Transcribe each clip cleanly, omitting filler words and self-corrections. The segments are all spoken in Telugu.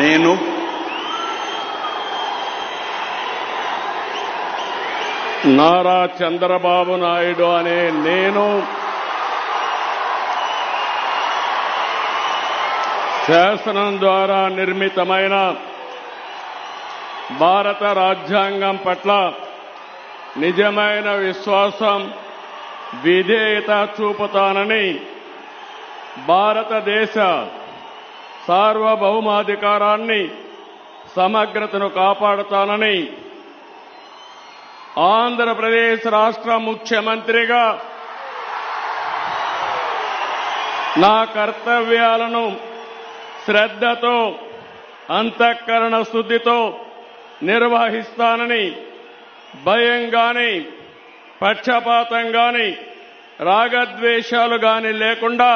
నేను నారా చంద్రబాబు నాయుడు అనే నేను శాసనం ద్వారా నిర్మితమైన భారత రాజ్యాంగం పట్ల నిజమైన విశ్వాసం, విధేయత చూపుతానని, భారతదేశ సార్వభౌమాధికారాన్ని, సమగ్రతను కాపాడుతానని ఆంధ్రప్రదేశ్ రాష్ట్ర ముఖ్యమంత్రిగా నా కర్తవ్యాలను శ్రద్ధతో, అంతఃకరణ శుద్ధితో నిర్వహిస్తానని, భయం గాని, పక్షపాతం గాని, రాగద్వేషాలు గాని లేకుండా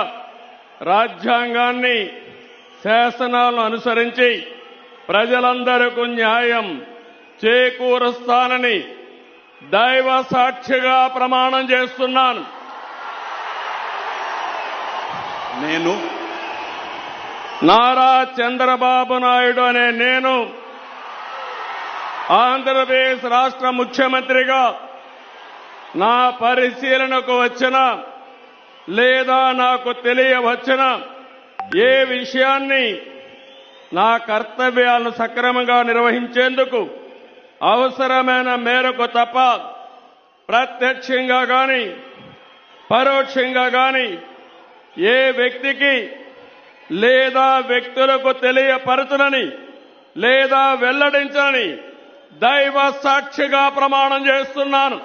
రాజ్యాంగాన్ని, శాసనాలను అనుసరించి ప్రజలందరికీ న్యాయం చేకూరుస్తానని దైవ సాక్షిగా ప్రమాణం చేస్తున్నాను. నేను నారా చంద్రబాబు నాయుడు అనే నేను ఆంధ్రప్రదేశ్ రాష్ట్ర ముఖ్యమంత్రిగా నా పరిశీలనకు వచ్చిన లేదా నాకు తెలియవచ్చిన ఏ విషయాన్ని నా కర్తవ్యాలను సక్రమంగా నిర్వహించేందుకు అవసరమైన మేరకు తప్ప ప్రత్యక్షంగా గాని, పరోక్షంగా గాని ఏ వ్యక్తికి లేదా వ్యక్తులకు తెలియపరచునని లేదా వెల్లడించని దైవ సాక్షిగా ప్రమాణం చేస్తున్నాను.